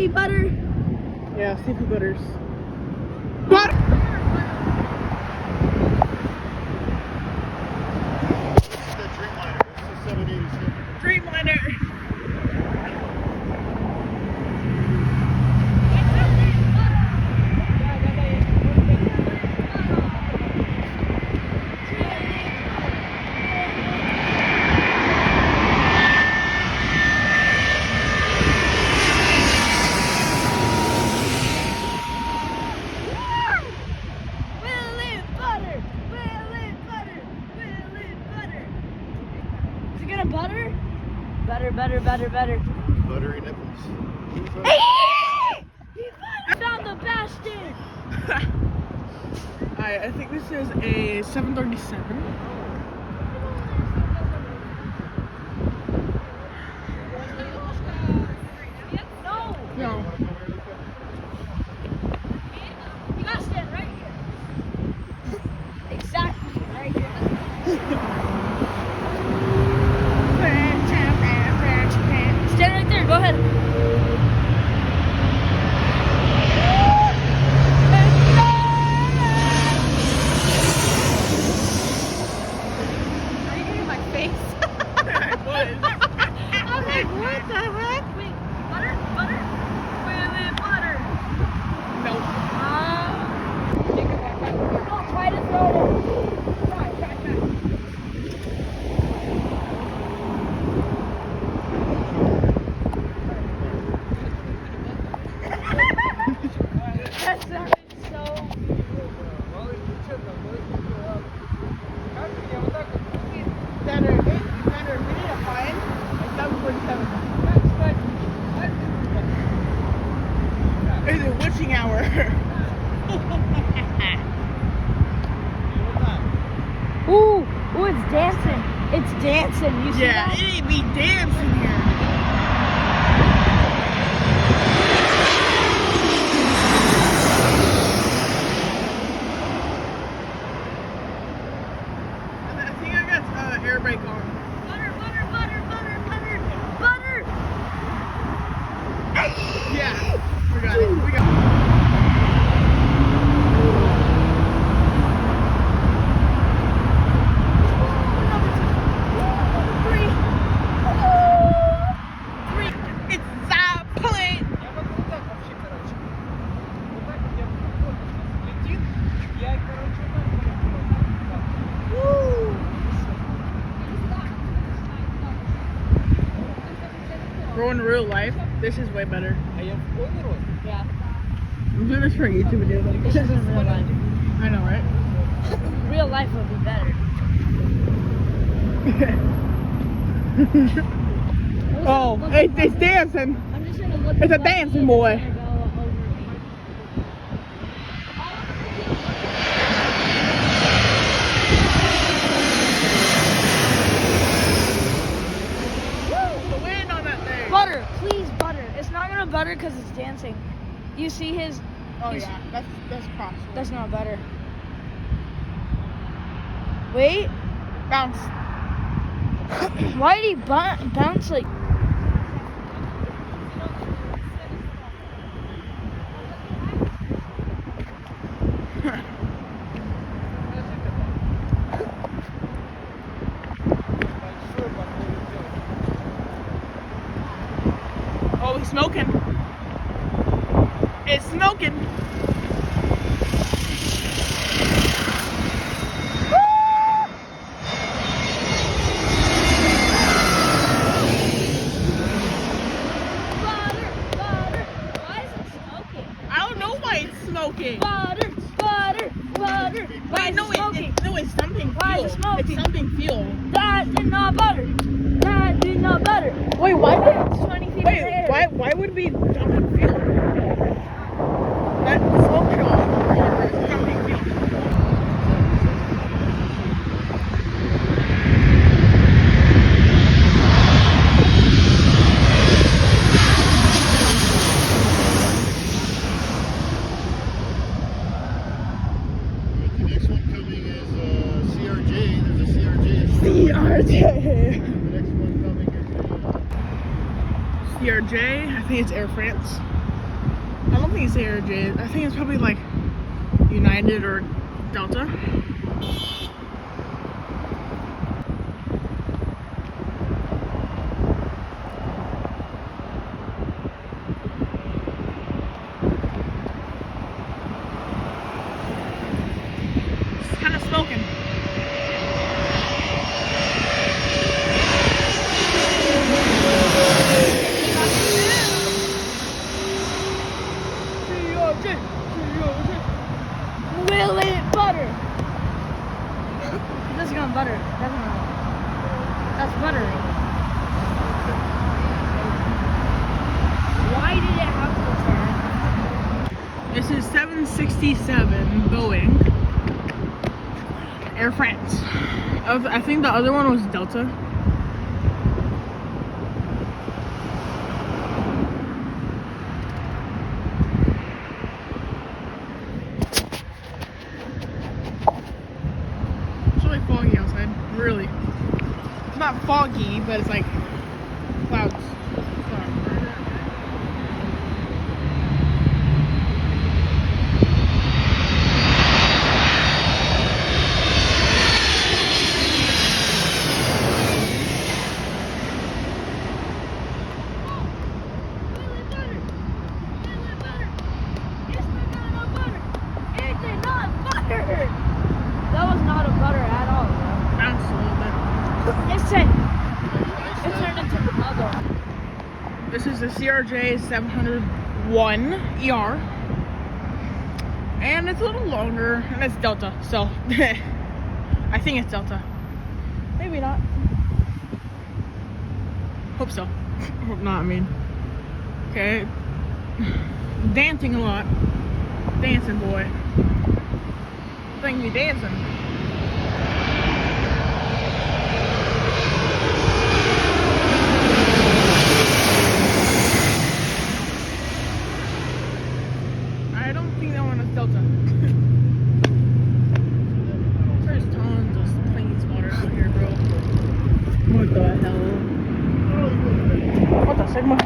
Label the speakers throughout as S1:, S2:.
S1: Seaweed butter.
S2: Yeah, seafood butters. Butter! Dreamliner.
S1: Better.
S3: Buttery nipples.
S1: I found the bastard.
S2: Alright, I think this is a 737. No.
S1: You gotta stand right here. Exactly, right here. Stand right there, go ahead.
S2: Are you getting my face? I was.
S1: I was like, what the heck? Wait, butter? Wait, butter.
S2: No.
S1: No, try to throw it. Try. That sounded so...
S2: Better. We need a fine. Like 747. It's a witching hour.
S1: Ooh, it's dancing. It's dancing. You see
S2: Yeah,
S1: that?
S2: it ain't be dancing here. I think I got air brake on.
S1: Butter.
S2: Yeah, we got it. In real life, this is way better.
S1: Yeah.
S2: I'm doing this for a YouTube video.
S1: This isn't real life.
S2: I know, right?
S1: Real life would be better.
S2: Oh, it's dancing.
S1: I'm just gonna look.
S2: It's a dancing boy.
S1: Butter, please butter. It's not gonna butter because it's dancing. You see his?
S2: Oh yeah, that's cross.
S1: That's not butter. Wait.
S2: Bounce.
S1: Why did he bounce like?
S2: Oh, he's smoking. It's smoking.
S1: Butter. Why is it smoking?
S2: I don't know why it's smoking.
S1: Butter. Why is it smoking?
S2: It's something fuel.
S1: Why is it smoking?
S2: It's something fuel.
S1: That did not butter.
S2: Wait, why would?
S1: 20 feet later.
S2: Why would it be something fuel? That smoke show is something fuel.
S3: The next one coming is CRJ. There's a CRJ.
S2: CRJ.
S3: The next one coming is
S2: CRJ. I think it's Air France. think it's CRJ. I think it's probably like United or Delta. It's kind of smoking.
S1: Will it butter? This is gonna butter. Definitely. That's buttering. Why did it have to turn?
S2: This is 767 Boeing, Air France. I think the other one was Delta. It's really foggy outside, really. It's not foggy, but it's like clouds.
S1: That was not a butter at all, bro.
S2: Bounced a little bit.
S1: It turned into another.
S2: This is the CRJ 701 ER. And it's a little longer, and it's Delta, so I think it's Delta. Maybe not. Hope so. Hope not, I mean. Okay. Dancing a lot. Dancing, boy. Think me dancing. I don't think that one is Delta. There's tons of planes water out here, bro. What the hell? What the Sigma?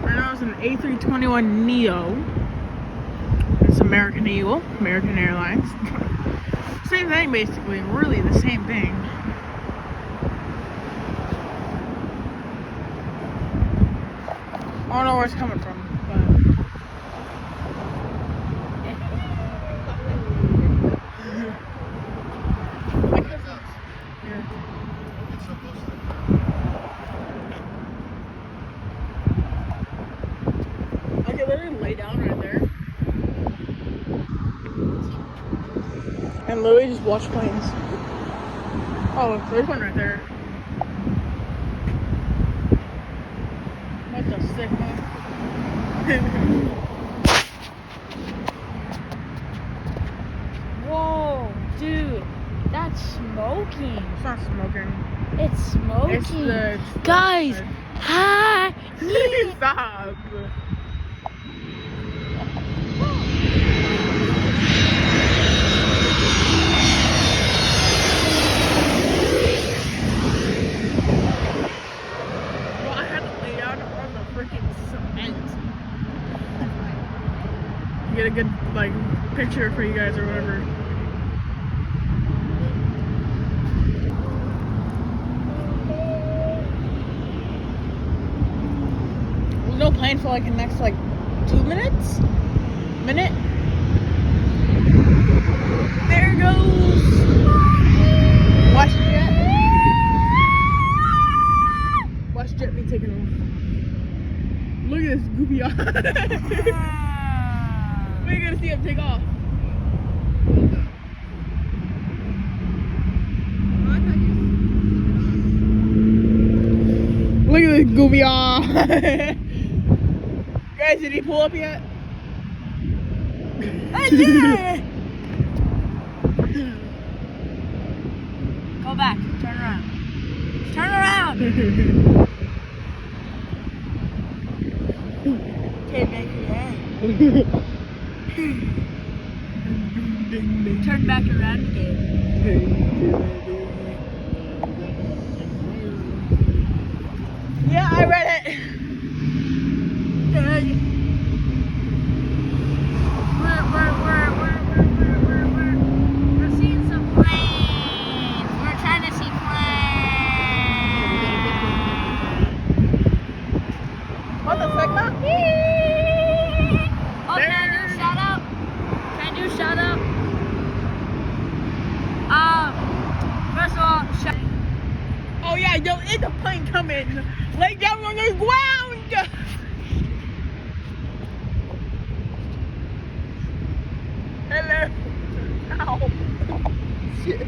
S2: Right now it's an A321neo. It's American Eagle, American Airlines. Same thing, basically. Really the same thing. I don't know where it's coming from, but I can literally lay down right there and literally just watch planes. Oh, there's one right there. What the Sigma?
S1: Whoa, dude, that's smoking.
S2: It's not smoking.
S1: It's smoking.
S2: It's the
S1: Guys, hi.
S2: Stop. Well, I had to lay down on the freaking cement. Get a good like picture for you guys or whatever. There's no plane for like the next like 2 minutes? Minute? There it goes! WestJet. WestJet be taking off. Look at this goofy eye. We're gonna see him take off. Look at this goofy eye. Guys, did he pull up yet?
S1: Go back. Turn around. Turn around. Okay, back your head. Turn back around again.
S2: Yeah, I read it.
S1: We're seeing some planes. We're trying to see planes.
S2: What the fuck, man?
S1: Oh, can I do a shout out? Can I do a shout out? First of all,
S2: Oh yeah, yo, it's a plane coming. Lay down on the ground. Hello. Ow. Shit.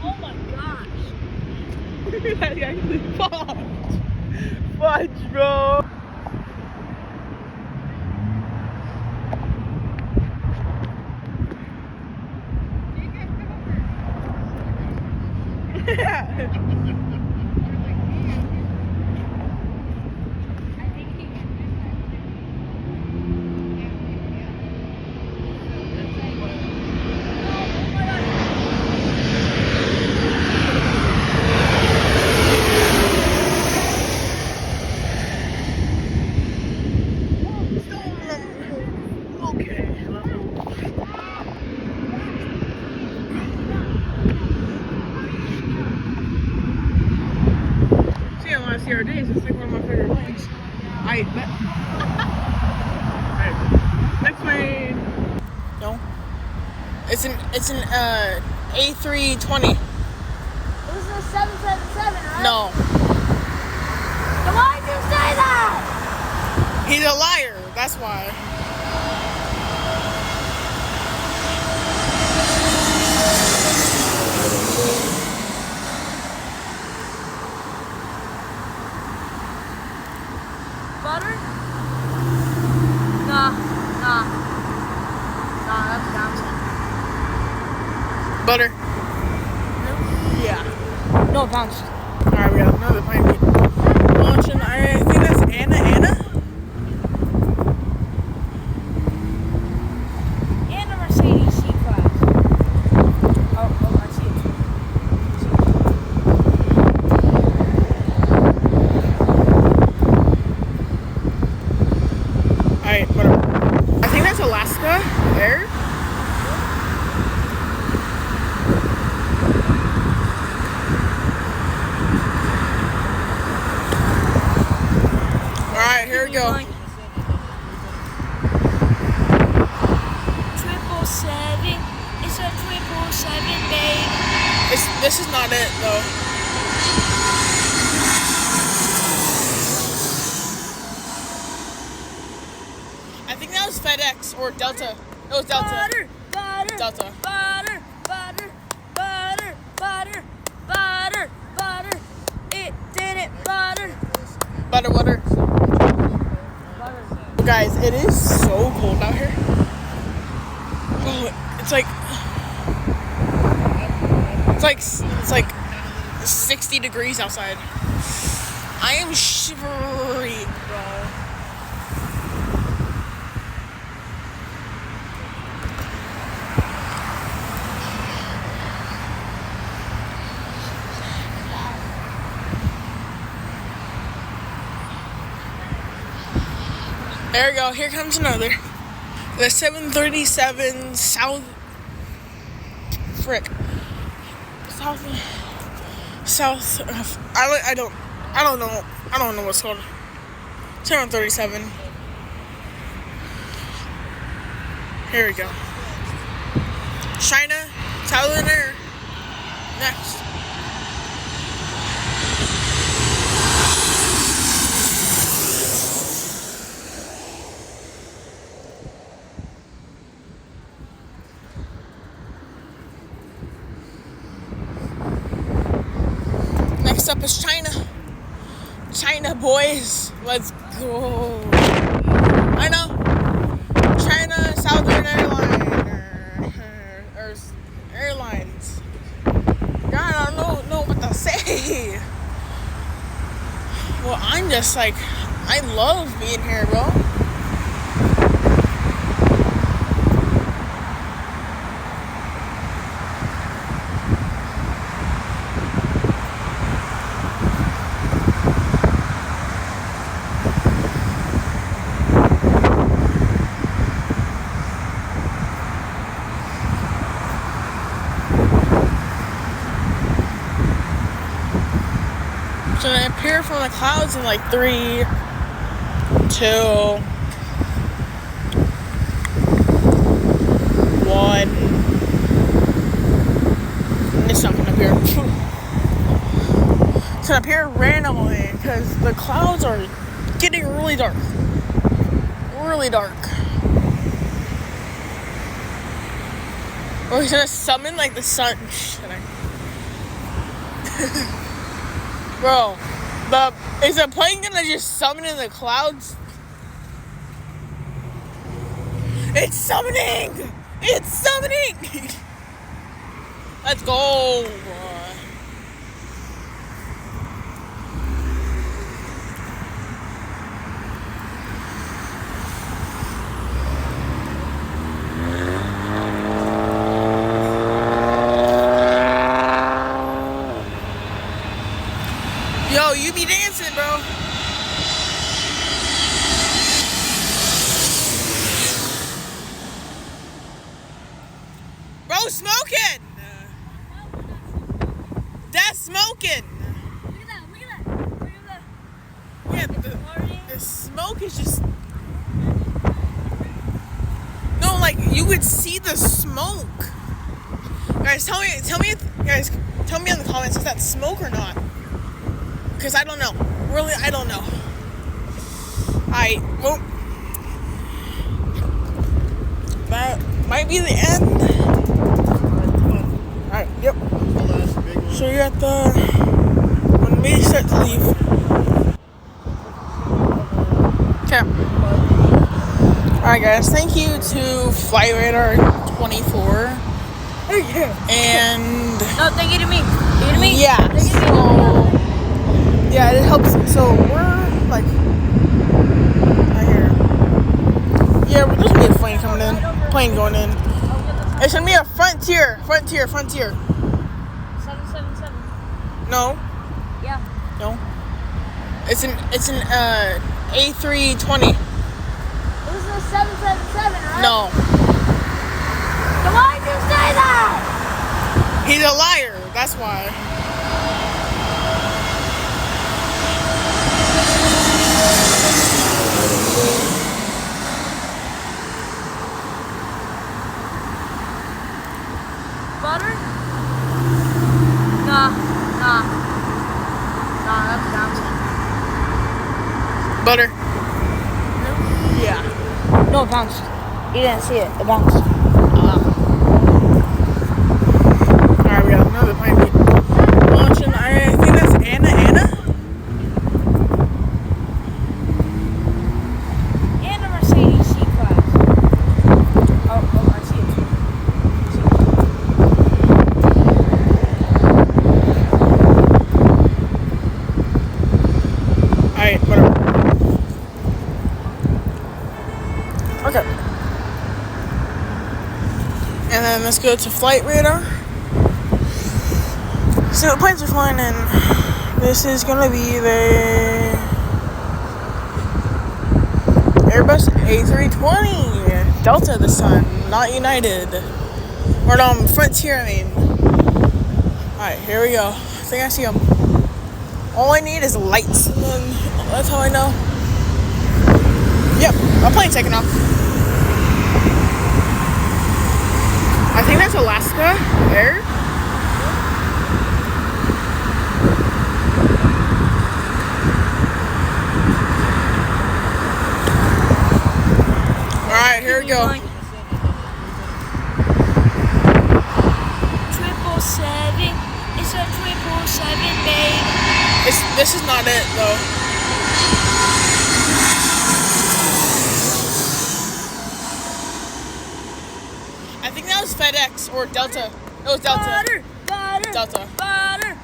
S1: oh my gosh.
S2: That's actually fucked. Fudge, bro. CRJs, it's like one of my favorite planes. I bet. Alright, next plane. No. It's an A320.
S1: This is a 777, right?
S2: No.
S1: Then why did you say that?
S2: He's a liar, that's why.
S1: Butter? Nah, that's bouncing.
S2: Butter.
S1: Yeah. No, it bounced.
S2: Alright, we got another plane. Launching, I think that's Anna.
S1: And a Mercedes C-Class. Oh, I see it.
S2: Alright, whatever. I think that's Alaska Air. Alright, here we go.
S1: 777. It's a 777, babe.
S2: This is not it though. I think that was FedEx or Delta. It was Delta.
S1: Butter, butter,
S2: Delta.
S1: butter, butter, butter, butter, butter, butter. It didn't butter.
S2: Butter. Guys, it is so cold out here. Oh, it's like 60 degrees outside. I am shivery, bro. There we go. Here comes another. The 737 South. I don't know what's called. 737. Here we go. China, Southern Air. Next. Next up is China. China, boys. Let's go. I know. China Southern Airlines. God, I don't know what to say. Well, I'm just like, I love being here, bro. So I appear from the clouds in like 3, 2, 1. And it's not gonna appear. It's gonna appear randomly because the clouds are getting really dark. Really dark. Or he's gonna summon like the sun. Bro, is the plane gonna just summon in the clouds? It's summoning! It's summoning! Let's go! Yo, you be dancing, bro. Bro, smoking! That's smoking!
S1: Look at that, look at that. Look at that.
S2: Yeah, the smoke is just... No, like, you would see the smoke. Guys, tell me in the comments, is that smoke or not? Because I don't know. Really, I don't know. Well, that might be the end. Alright, yep. So you're at when we start to leave. Okay. Alright guys, thank you to Flight Radar 24. And...
S1: No, thank you to me. Thank you to me.
S2: Yeah, so... Yeah, it helps. So we're like right here. Yeah, there's gonna be a plane coming in. Plane going in. It's gonna be a Frontier.
S1: 777.
S2: No.
S1: Yeah.
S2: No. It's an A320.
S1: This is a 777, right?
S2: No.
S1: Then why did you say that?
S2: He's a liar. That's why.
S1: Butter? Nah, that's bouncing.
S2: Butter. Yeah.
S1: No, it bounced. You didn't see it. It bounced.
S2: Alright, we got another plane launching. I think that's Anna.
S1: And a Mercedes C-Class. Oh, I see it.
S2: Alright, whatever. Okay. And then let's go to Flight Radar. So the planes are flying in. This is gonna be the Airbus A320 Delta this time, not United. Or no, Frontier, I mean. Alright, here we go. I think I see them. All I need is lights, and then that's how I know. Yep, a plane taking off. I think that's Alaska Air. Alright, here we go.
S1: 777. It's a 777, babe.
S2: This is not it though. I think that was FedEx or Delta. It was Delta.
S1: Butter.
S2: Delta.
S1: Butter.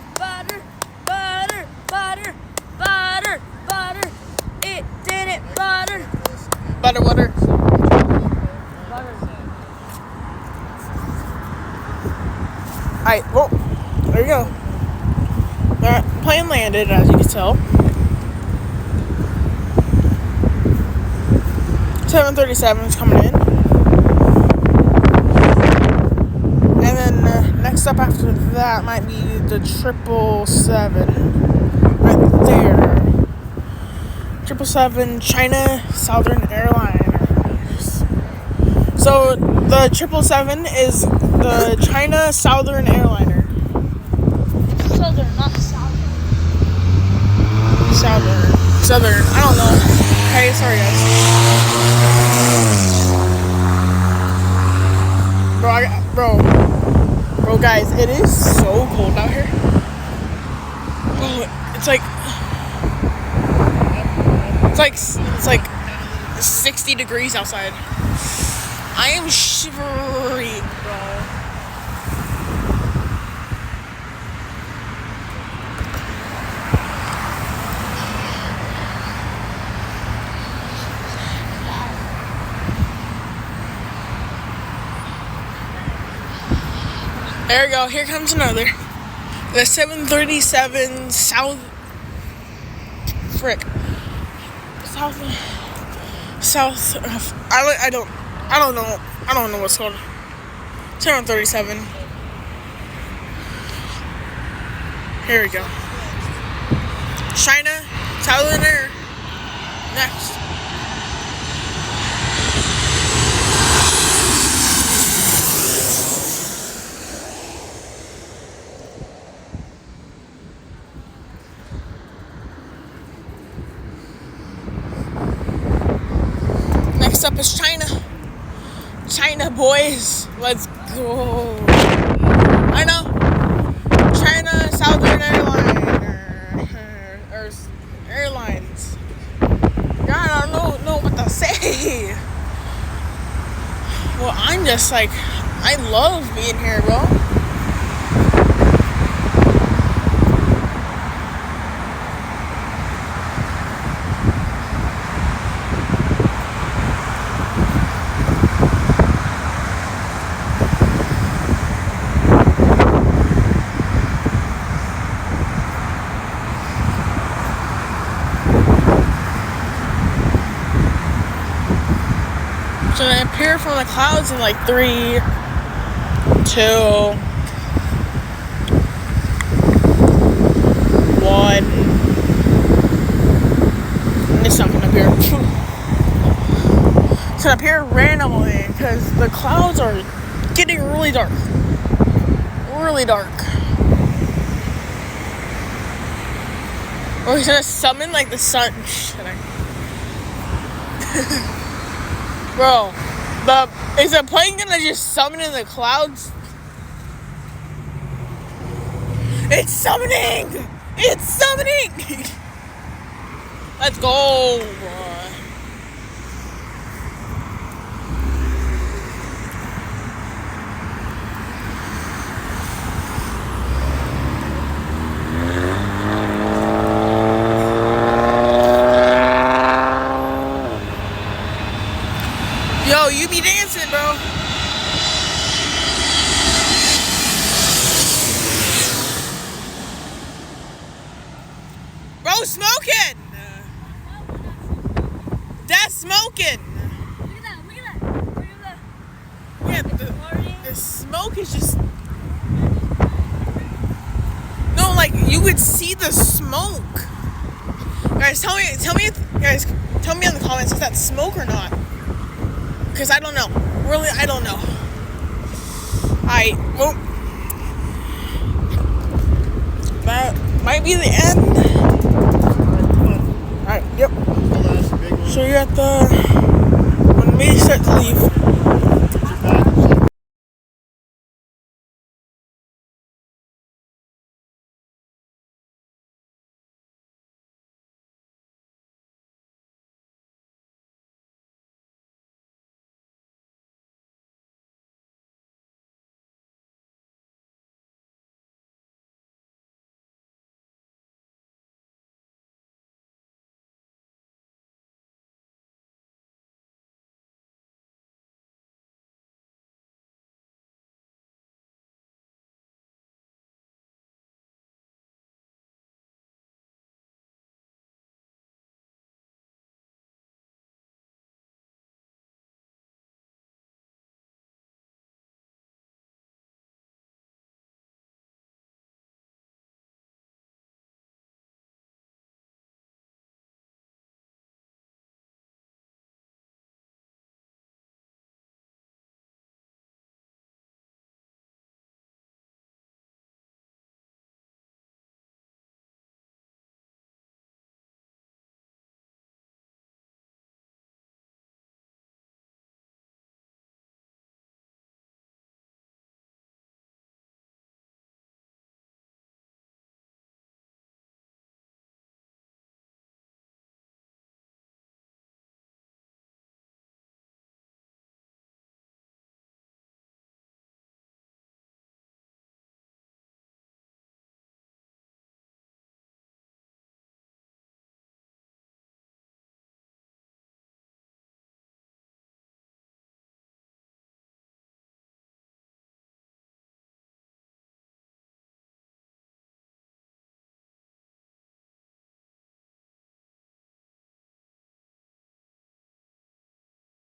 S2: Butter. Alright, well, there you go. That plane landed, as you can tell. 737 is coming in. And then next up after that might be the 777. Right there. 777 China Southern Airlines. So the 777 is the China Southern Airliner.
S1: Southern, not southern.
S2: Southern. I don't know. Okay, sorry guys. Bro, guys, it is so cold out here. Oh, it's like 60 degrees outside. I am shivering, bro. There we go. Here comes another. The 737 South. I don't know what's called. 737. Here we go. China, Southern Air. Next. Next up is China. China, boys. Let's go. I know. China Southern Airlines. God, I don't know what to say. Well, I'm just like, I love being here, bro. So they appear from the clouds in like 3, 2, 1. And it's not gonna appear. It's gonna appear randomly because the clouds are getting really dark. Really dark. Or he's gonna summon like the sun. Bro, is the plane gonna just summon in the clouds? It's summoning! It's summoning! Let's go, bro. Yo, you be dancing, bro. Bro, smoking. That's smoking.
S1: Look at that.
S2: Yeah, the smoke is just. No, like you would see the smoke. Guys, tell me in the comments if that's smoke or not. Because I don't know. Really, I don't know. Well, that might be the end. Alright, yep. So you're at when we start to leave.